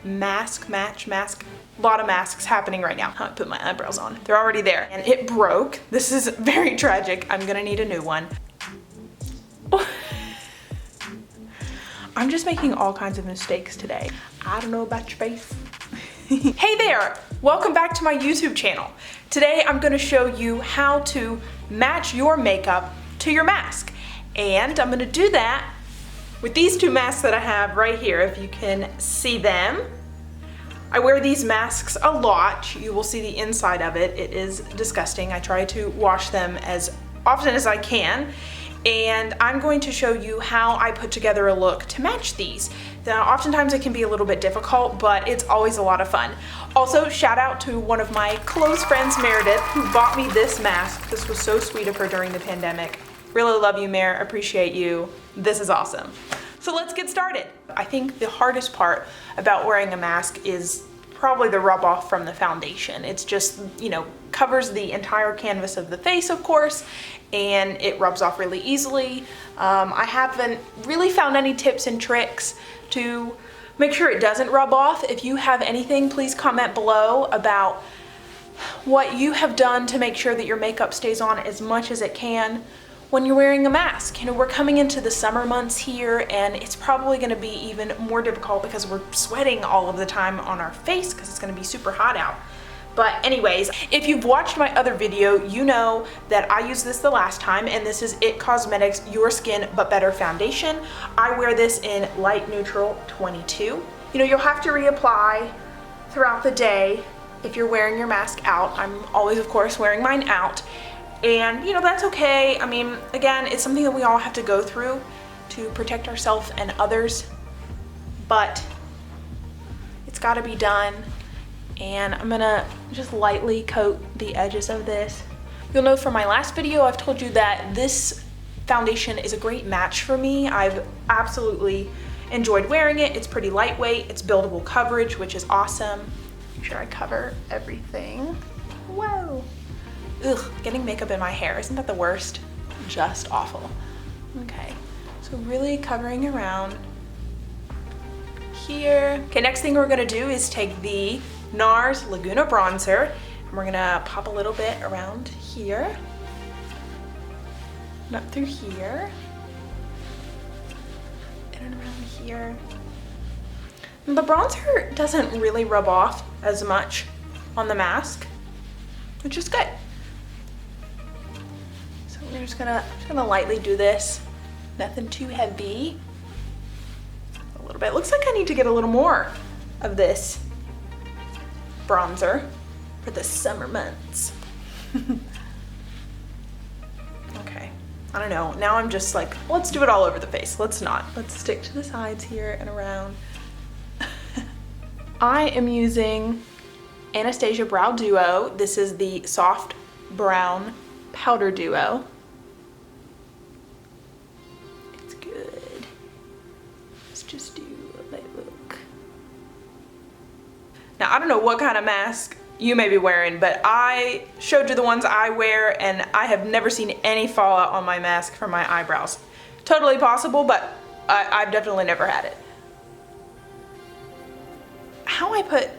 mask match mask. A lot of masks happening right now. I put my eyebrows on. They're already there. And it broke. This is very tragic. I'm gonna need a new one. I'm just making all kinds of mistakes today. I don't know about your face. Hey there, welcome back to my YouTube channel. Today I'm gonna show you how to match your makeup to your mask. And I'm gonna do that with these two masks that I have right here, if you can see them. I wear these masks a lot. You will see the inside of it. It is disgusting. I try to wash them as often as I can. And I'm going to show you how I put together a look to match these. Now, oftentimes it can be a little bit difficult, but it's always a lot of fun. Also, shout out to one of my close friends, Meredith, who bought me this mask. This was so sweet of her during the pandemic. Really love you, Mer, appreciate you. This is awesome. So let's get started. I think the hardest part about wearing a mask is probably the rub off from the foundation. It's just, you know, covers the entire canvas of the face, of course, and it rubs off really easily. I haven't really found any tips and tricks to make sure it doesn't rub off. If you have anything, please comment below about what you have done to make sure that your makeup stays on as much as it can when you're wearing a mask. You know, we're coming into the summer months here, and it's probably gonna be even more difficult because we're sweating all of the time on our face because it's gonna be super hot out. But anyways, if you've watched my other video, you know that I used this the last time, and this is IT Cosmetics Your Skin But Better Foundation. I wear this in Light Neutral 22. You know, you'll have to reapply throughout the day if you're wearing your mask out. I'm always, of course, wearing mine out. And you know, that's okay. I mean, again, it's something that we all have to go through to protect ourselves and others, but it's gotta be done. And I'm gonna just lightly coat the edges of this. You'll know from my last video, I've told you that this foundation is a great match for me. I've absolutely enjoyed wearing it. It's pretty lightweight, it's buildable coverage, which is awesome. Make sure I cover everything. Whoa. Ugh, getting makeup in my hair, isn't that the worst? Just awful. Okay, so really covering around here. Okay, next thing we're gonna do is take the NARS Laguna Bronzer, and we're gonna pop a little bit around here, and up through here, and around here. And the bronzer doesn't really rub off as much on the mask, which is good. I'm just gonna lightly do this. Nothing too heavy. A little bit. Looks like I need to get a little more of this bronzer for the summer months. Okay. I don't know. Now I'm just like, let's do it all over the face. Let's not. Let's stick to the sides here and around. I am using Anastasia Brow Duo. This is the Soft Brown Powder Duo. Just do a light look. Now, I don't know what kind of mask you may be wearing, but I showed you the ones I wear, and I have never seen any fallout on my mask from my eyebrows. Totally possible, but I've definitely never had it. How I put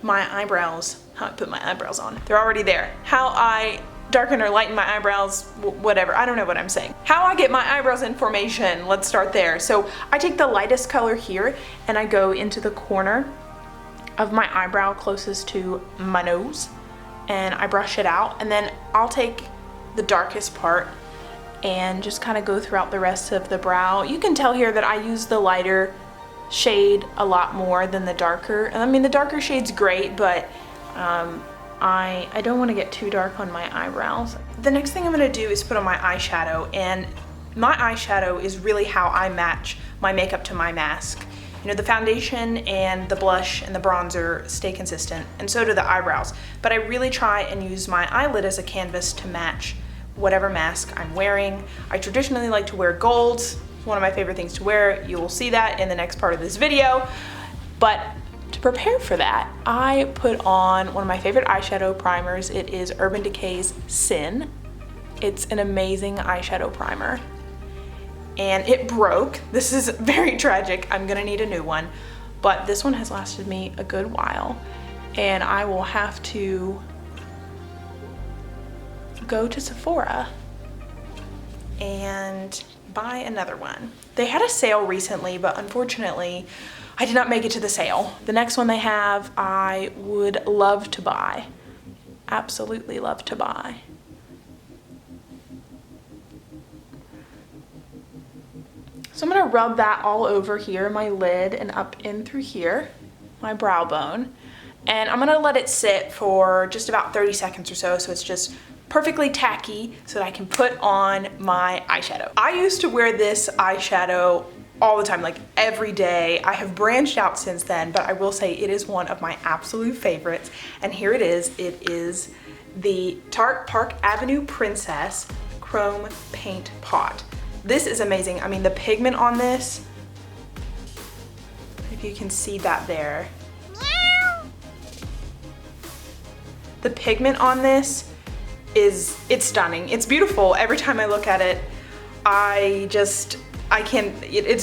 my eyebrows on, they're already there. How I darken or lighten my eyebrows, whatever, I don't know what I'm saying. How I get my eyebrows in formation, let's start there. So I take the lightest color here and I go into the corner of my eyebrow closest to my nose, and I brush it out, and then I'll take the darkest part and just kind of go throughout the rest of the brow. You can tell here that I use the lighter shade a lot more than the darker. I mean, the darker shade's great, but I don't want to get too dark on my eyebrows. The next thing I'm going to do is put on my eyeshadow, and my eyeshadow is really how I match my makeup to my mask. You know, the foundation and the blush and the bronzer stay consistent, and so do the eyebrows. But I really try and use my eyelid as a canvas to match whatever mask I'm wearing. I traditionally like to wear golds. It's one of my favorite things to wear. You will see that in the next part of this video. But to prepare for that, I put on one of my favorite eyeshadow primers. It is Urban Decay's Sin. It's an amazing eyeshadow primer. And it broke. This is very tragic. I'm gonna need a new one. but this one has lasted me a good while, and I will have to go to Sephora and buy another one. They had a sale recently, but unfortunately, I did not make it to the sale. The next one they have, I would love to buy. Absolutely love to buy. So I'm gonna rub that all over here, my lid, and up in through here, my brow bone. And I'm gonna let it sit for just about 30 seconds or so, so it's just perfectly tacky so that I can put on my eyeshadow. I used to wear this eyeshadow all the time, like every day. I have branched out since then, but I will say it is one of my absolute favorites. And here it is. It is the Tarte Park Avenue Princess Chrome Paint Pot. This is amazing. I mean, the pigment on this, if you can see that there. The pigment on this it's stunning. It's beautiful. Every time I look at it, it's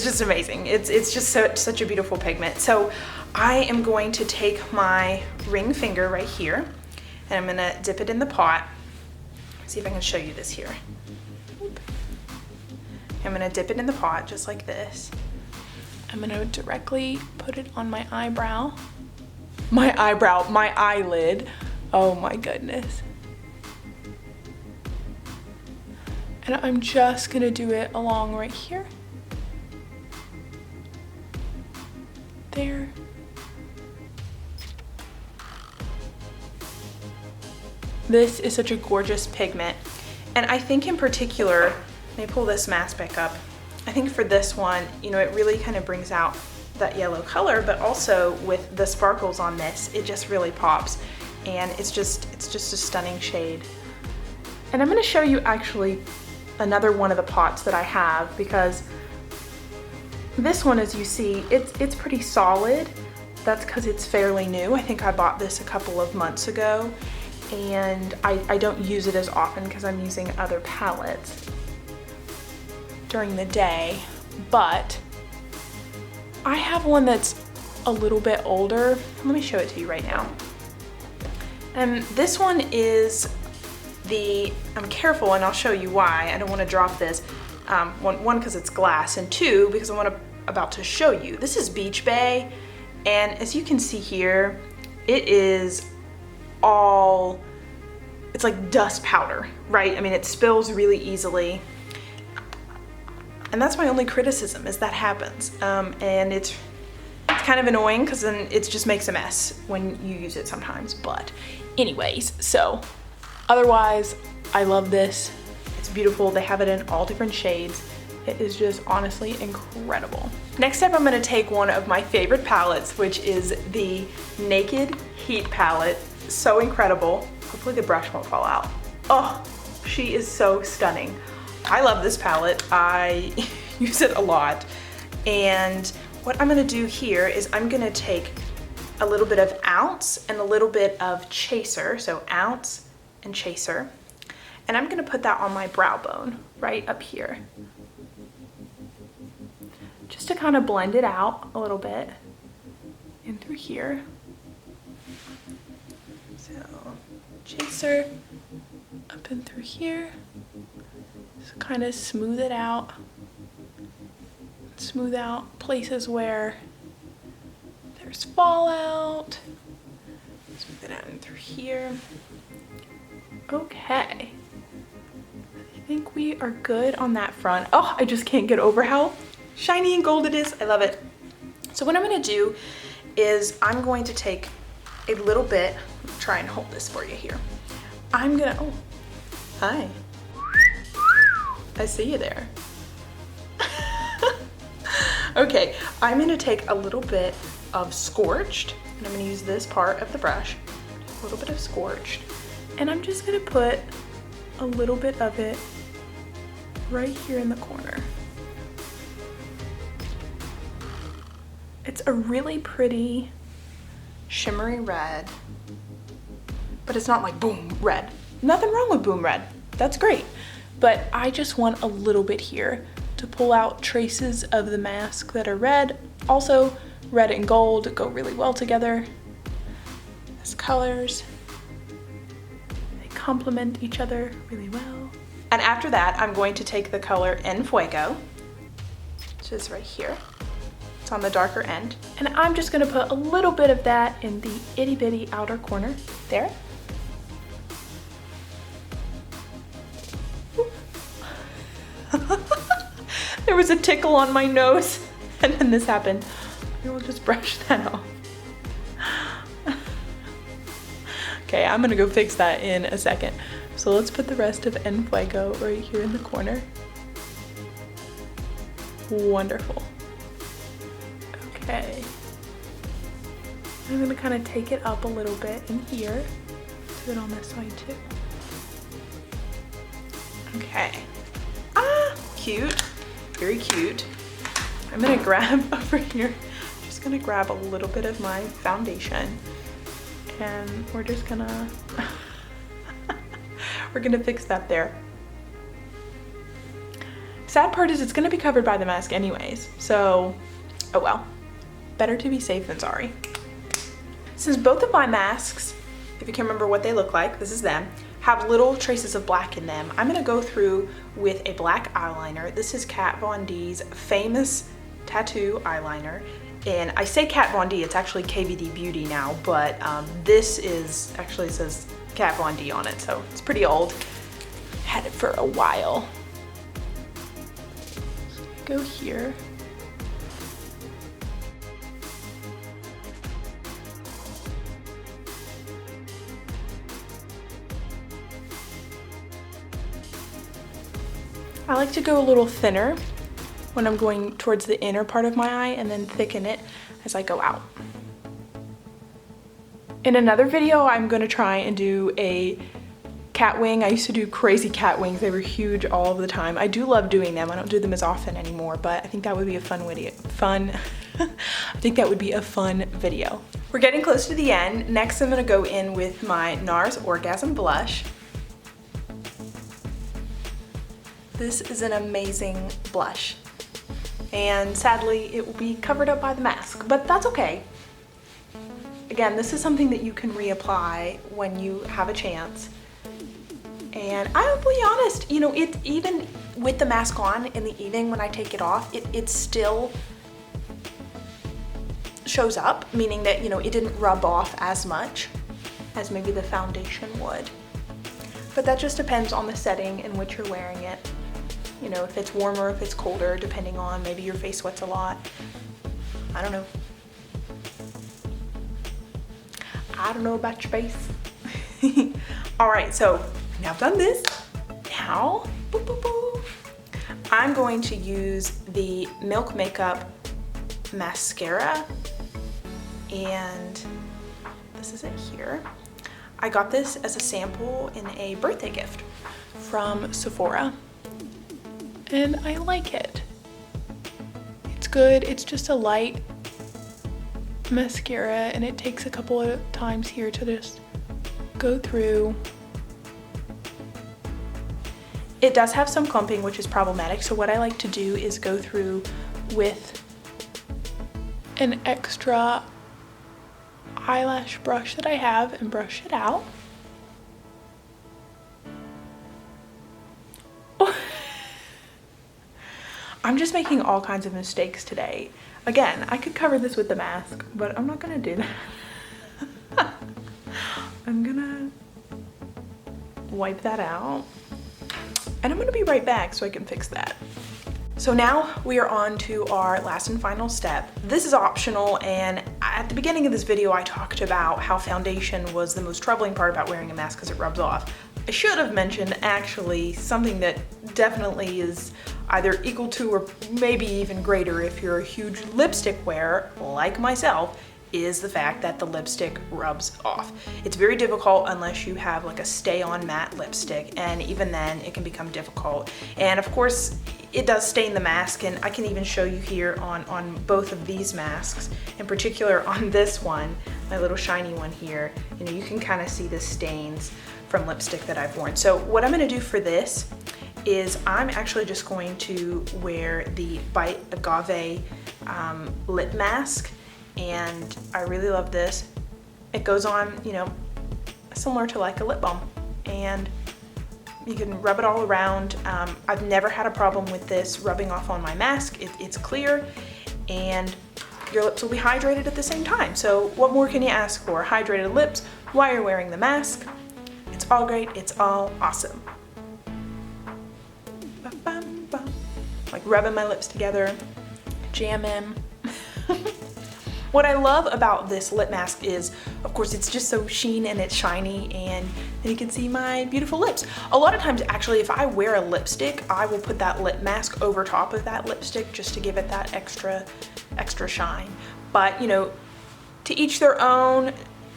just amazing. It's just such a beautiful pigment. So I am going to take my ring finger right here, and I'm gonna dip it in the pot. See if I can show you this here. I'm gonna dip it in the pot just like this. I'm gonna directly put it on my eyebrow. My eyelid. Oh my goodness. And I'm just gonna do it along right here. There. This is such a gorgeous pigment. And I think in particular, let me pull this mask back up. I think for this one, you know, it really kind of brings out that yellow color, but also with the sparkles on this, it just really pops. And it's just a stunning shade. And I'm gonna show you actually another one of the pots that I have, because this one, as you see, it's pretty solid. That's because it's fairly new. I think I bought this a couple of months ago, and I don't use it as often because I'm using other palettes during the day, but I have one that's a little bit older. Let me show it to you right now. And this one is I'm careful, and I'll show you why. I don't want to drop this. One, because it's glass, and two, because I'm about to show you. This is Beach Bay, and as you can see here, it is it's like dust powder, right? I mean, it spills really easily. And that's my only criticism, is that happens. And it's kind of annoying because then it just makes a mess when you use it sometimes. But anyways, so otherwise, I love this. It's beautiful. They have it in all different shades. It is just honestly incredible. Next up, I'm gonna take one of my favorite palettes, which is the Naked Heat palette. So incredible. Hopefully the brush won't fall out. Oh, she is so stunning. I love this palette. I use it a lot. And what I'm gonna do here is I'm gonna take a little bit of Ounce and a little bit of Chaser. So Ounce and Chaser. And I'm gonna put that on my brow bone right up here, just to kind of blend it out a little bit in through here. So Chaser up and through here, just kind of smooth it out. Smooth out places where there's fallout. Smooth it out in through here. Okay. I think we are good on that front. Oh, I just can't get over how shiny and gold it is. I love it. So what I'm gonna do is I'm going to take a little bit, try and hold this for you here. I'm gonna, oh, hi. I see you there. Okay, I'm gonna take a little bit of Scorched, and I'm gonna use this part of the brush, a little bit of Scorched, and I'm just gonna put a little bit of it right here in the corner. It's a really pretty shimmery red, but it's not like boom red. Nothing wrong with boom red, that's great. But I just want a little bit here to pull out traces of the mask that are red. Also, red and gold go really well together as colors. They complement each other really well. And after that, I'm going to take the color En Fuego, which is right here. It's on the darker end. And I'm just gonna put a little bit of that in the itty bitty outer corner there. There was a tickle on my nose and then this happened. I will just brush that off. Okay, I'm gonna go fix that in a second. So let's put the rest of En Fuego right here in the corner. Wonderful. Okay. I'm gonna kind of take it up a little bit in here. Do it on this side too. Okay. Ah, cute. Very cute. I'm gonna grab over here, just gonna grab a little bit of my foundation and we're just gonna, we're gonna fix that there. Sad part is it's gonna be covered by the mask anyways, so, oh well. Better to be safe than sorry. Since both of my masks, if you can remember what they look like, this is them, have little traces of black in them, I'm gonna go through with a black eyeliner. This is Kat Von D's famous tattoo eyeliner. And I say Kat Von D, it's actually KVD Beauty now, but this is, actually it says Kat Von D on it, so it's pretty old. Had it for a while. Go here. I like to go a little thinner when I'm going towards the inner part of my eye and then thicken it as I go out. In another video, I'm gonna try and do a cat wing. I used to do crazy cat wings. They were huge all the time. I do love doing them. I don't do them as often anymore, but I think that would be a fun video. I think that would be a fun video. We're getting close to the end. Next, I'm gonna go in with my NARS Orgasm Blush. This is an amazing blush. And sadly, it will be covered up by the mask, but that's okay. Again, this is something that you can reapply when you have a chance. And I will be honest, you know, it even with the mask on in the evening when I take it off, it still shows up, meaning that, you know, it didn't rub off as much as maybe the foundation would. But that just depends on the setting in which you're wearing it. You know, if it's warmer, if it's colder, depending on maybe your face sweats a lot. I don't know. I don't know about your face. All right, so now I've done this. Now, boop, boop, boop, I'm going to use the Milk Makeup mascara. And this is it here. I got this as a sample in a birthday gift from Sephora. And I like it. It's good. It's just a light mascara and it takes a couple of times here to just go through. It does have some clumping, which is problematic. So what I like to do is go through with an extra eyelash brush that I have and brush it out. I'm just making all kinds of mistakes today. Again, I could cover this with the mask, but I'm not gonna do that. I'm gonna wipe that out. And I'm gonna be right back so I can fix that. So now we are on to our last and final step. This is optional, and at the beginning of this video I talked about how foundation was the most troubling part about wearing a mask because it rubs off. I should have mentioned actually something that definitely is either equal to or maybe even greater if you're a huge lipstick wearer like myself, is the fact that the lipstick rubs off. It's very difficult unless you have like a stay-on matte lipstick, and even then it can become difficult. And of course it does stain the mask, and I can even show you here on both of these masks. In particular on this one, my little shiny one here, you know, you can kind of see the stains from lipstick that I've worn. So what I'm gonna do for this is I'm actually just going to wear the Bite Agave lip mask, and I really love this. It goes on, you know, similar to like a lip balm, and you can rub it all around. I've never had a problem with this rubbing off on my mask. It's clear, and your lips will be hydrated at the same time. So what more can you ask for? Hydrated lips while you're wearing the mask. It's all great, it's all awesome. Like rubbing my lips together, jamming. What I love about this lip mask is, of course, it's just so sheen and it's shiny, and then you can see my beautiful lips. A lot of times, actually, if I wear a lipstick, I will put that lip mask over top of that lipstick just to give it that extra shine. But, you know, to each their own.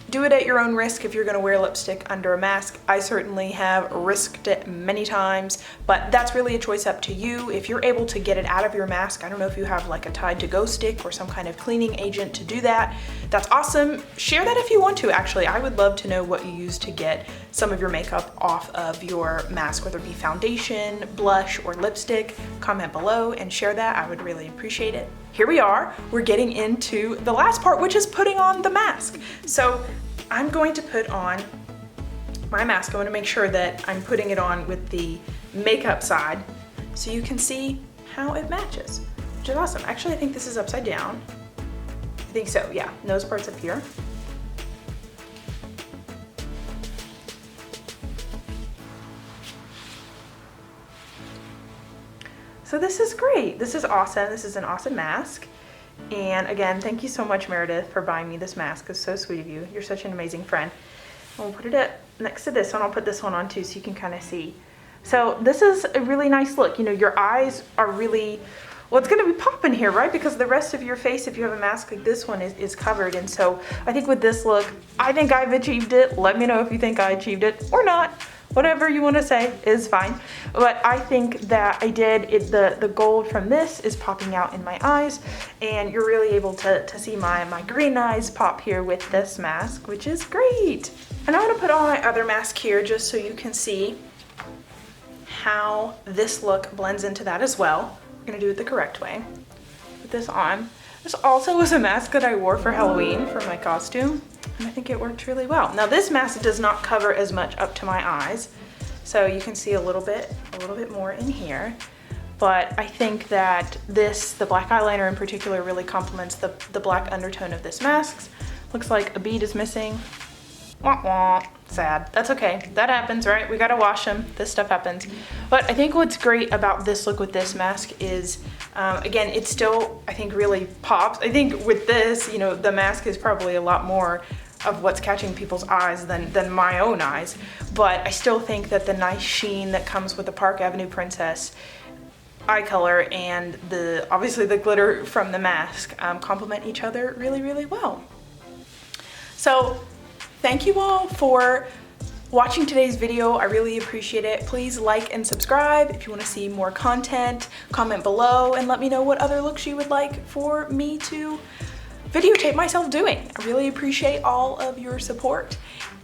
Do it at your own risk if you're gonna wear lipstick under a mask. I certainly have risked it many times, but that's really a choice up to you. If you're able to get it out of your mask, I don't know if you have like a Tide to Go stick or some kind of cleaning agent to do that. That's awesome. Share that if you want to, actually. I would love to know what you use to get some of your makeup off of your mask, whether it be foundation, blush, or lipstick. Comment below and share that. I would really appreciate it. Here we are, we're getting into the last part, which is putting on the mask. So I'm going to put on my mask. I want to make sure that I'm putting it on with the makeup side so you can see how it matches, which is awesome. Actually, I think this is upside down. I think so, yeah. Nose part's up here. So this is great. This is awesome. This is an awesome mask. And again, thank you so much, Meredith, for buying me this mask. It's so sweet of you. You're such an amazing friend. I'll put it up next to this one. I'll put this one on too so you can kind of see. So this is a really nice look. You know, your eyes are really, well, it's gonna be popping here, right? Because the rest of your face, if you have a mask like this one, is covered. And so I think with this look, I think I've achieved it. Let me know if you think I achieved it or not. Whatever you want to say is fine. But I think that I did it. The gold from this is popping out in my eyes, and you're really able to see my green eyes pop here with this mask, which is great. And I'm gonna put on my other mask here just so you can see how this look blends into that as well. We're gonna do it the correct way. Put this on. This also was a mask that I wore for Halloween for my costume, and I think it worked really well. Now this mask does not cover as much up to my eyes, so you can see a little bit more in here. But I think that the black eyeliner in particular really complements the black undertone of this mask. Looks like a bead is missing. Wah wah, sad. That's okay, that happens, right? We gotta wash them, this stuff happens. But I think what's great about this look with this mask is, again, it still, I think, really pops. I think with this, you know, the mask is probably a lot more of what's catching people's eyes than my own eyes. But I still think that the nice sheen that comes with the Park Avenue Princess eye color and obviously the glitter from the mask complement each other really, really well. So thank you all for watching today's video. I really appreciate it. Please like and subscribe if you want to see more content. Comment below and let me know what other looks you would like for me to videotape myself doing. I really appreciate all of your support.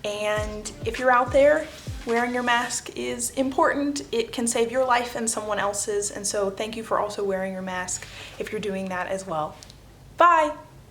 And if you're out there, wearing your mask is important. It can save your life and someone else's. And so thank you for also wearing your mask if you're doing that as well. Bye.